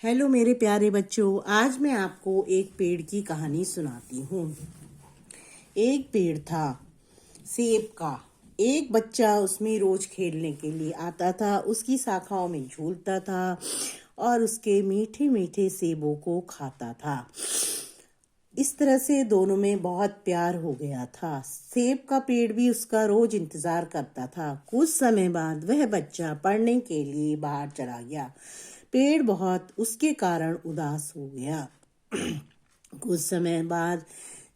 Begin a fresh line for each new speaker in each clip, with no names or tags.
Hello मेरे प्यारे बच्चों, आज मैं आपको एक पेड़ की कहानी सुनाती हूँ। एक पेड़ था सेब का। एक बच्चा उसमें रोज खेलने के लिए आता था, उसकी शाखाओं में झूलता था और उसके मीठे मीठे सेबों को खाता था। इस तरह से दोनों में बहुत प्यार हो गया था। सेब का पेड़ भी उसका रोज इंतजार करता था। कुछ समय बाद वह बच्चा पढ़ने के लिए बाहर चला गया। पेड़ बहुत उसके कारण उदास हो गया। कुछ समय बाद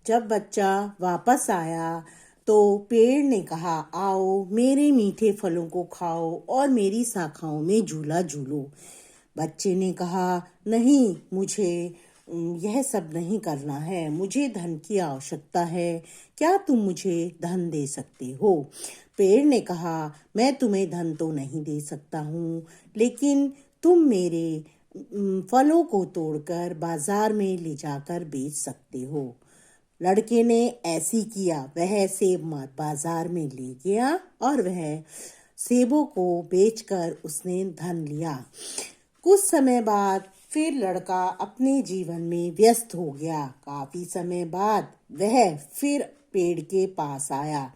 जब बच्चा वापस आया तो पेड़ ने कहा, आओ मेरे मीठे फलों को खाओ और मेरी शाखाओं में झूला झूलो। बच्चे ने कहा, नहीं, मुझे यह सब नहीं करना है। मुझे धन की आवश्यकता है। क्या तुम मुझे धन दे सकते हो? पेड़ ने कहा, मैं तुम्हें धन तो नहीं दे सकता हूँ, लेकिन तुम मेरे फलों को तोड़कर बाजार में ले जाकर बेच सकते हो। लड़के ने ऐसी किया। वह सेब बाजार में ले गया और वह सेबों को बेचकर उसने धन लिया। कुछ समय बाद फिर लड़का अपने जीवन में व्यस्त हो गया। काफी समय बाद वह फिर पेड़ के पास आया।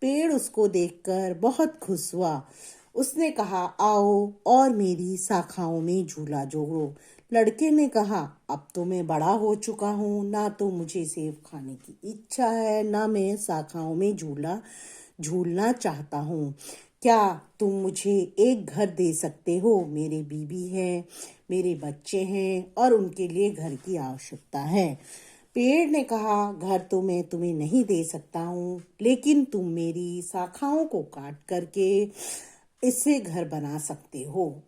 पेड़ उसको देखकर बहुत खुश हुआ। उसने कहा, आओ और मेरी शाखाओं में झूला झूलो। लड़के ने कहा, अब तो मैं बड़ा हो चुका हूँ, ना तो मुझे सेब खाने की इच्छा है, ना मैं शाखाओं में झूलना चाहता हूँ। क्या तुम मुझे एक घर दे सकते हो? मेरे बीवी है, मेरे बच्चे हैं और उनके लिए घर की आवश्यकता है। पेड़ ने कहा, घर तो मैं तुम्हें नहीं दे सकता हूँ, लेकिन तुम मेरी शाखाओं को काट करके इससे घर बना सकते हो।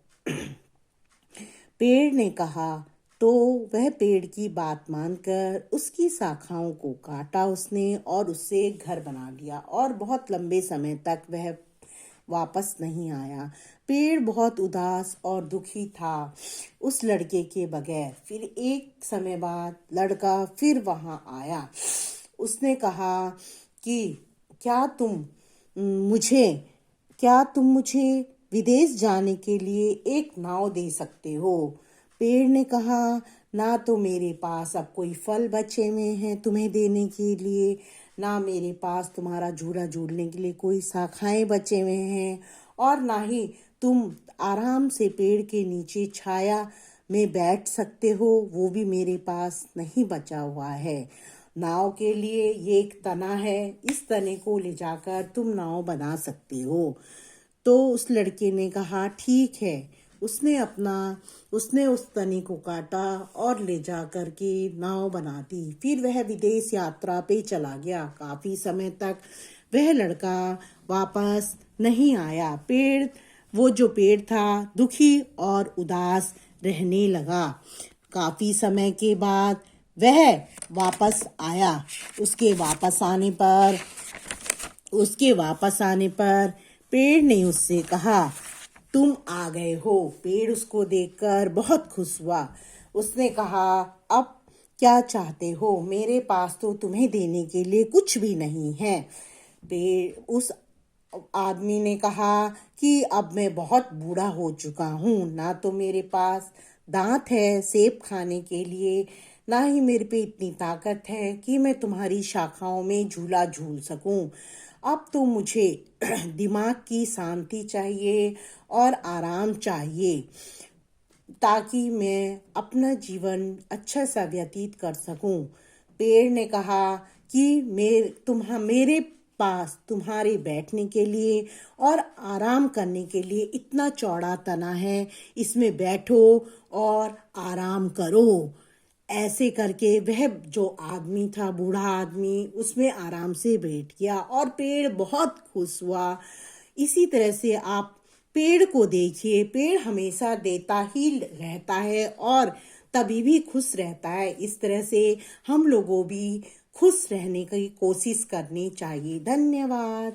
पेड़ ने कहा, तो वह पेड़ की बात मानकर उसकी शाखाओं को काटा उसने और उससे एक घर बना लिया और बहुत लंबे समय तक वह वापस नहीं आया। पेड़ बहुत उदास और दुखी था उस लड़के के बगैर। फिर एक समय बाद लड़का फिर वहां आया। उसने कहा कि क्या तुम मुझे क्या तुम मुझे विदेश जाने के लिए एक नाव दे सकते हो? पेड़ ने कहा, ना तो मेरे पास अब कोई फल बचे हुए हैं तुम्हें देने के लिए, ना मेरे पास तुम्हारा झूला झूलने के लिए कोई शाखाएं बचे हुए हैं, और ना ही तुम आराम से पेड़ के नीचे छाया में बैठ सकते हो, वो भी मेरे पास नहीं बचा हुआ है। नाव के लिए ये एक तना है, इस तने को ले जाकर तुम नाव बना सकते हो। तो उस लड़के ने कहा, ठीक है। उसने उस तने को काटा और ले जा कर के नाव बना दी। फिर वह विदेश यात्रा पे चला गया। काफी समय तक वह लड़का वापस नहीं आया। वो जो पेड़ था दुखी और उदास रहने लगा। काफी समय के बाद वह वापस आया। उसके वापस आने पर पेड़ ने उससे कहा, तुम आ गए हो। पेड़ उसको देखकर बहुत खुश हुआ। उसने कहा, अब क्या चाहते हो? मेरे पास तो तुम्हें देने के लिए कुछ भी नहीं है। उस आदमी ने कहा कि अब मैं बहुत बूढ़ा हो चुका हूँ, ना तो मेरे पास दांत है सेब खाने के लिए, ना ही मेरे पे इतनी ताकत है कि मैं तुम्हारी शाखाओं में झूला झूल सकूं। अब तो मुझे दिमाग की शांति चाहिए और आराम चाहिए, ताकि मैं अपना जीवन अच्छा सा व्यतीत कर सकूं। पेड़ ने कहा कि मेरे पास तुम्हारे बैठने के लिए और आराम करने के लिए इतना चौड़ा तना है, इसमें बैठो और आराम करो। ऐसे करके वह जो आदमी था, बूढ़ा आदमी, उसमें आराम से बैठ गया और पेड़ बहुत खुश हुआ। इसी तरह से आप पेड़ को देखिए, पेड़ हमेशा देता ही रहता है और तभी भी खुश रहता है। इस तरह से हम लोगों भी खुश रहने की कोशिश करनी चाहिए। धन्यवाद।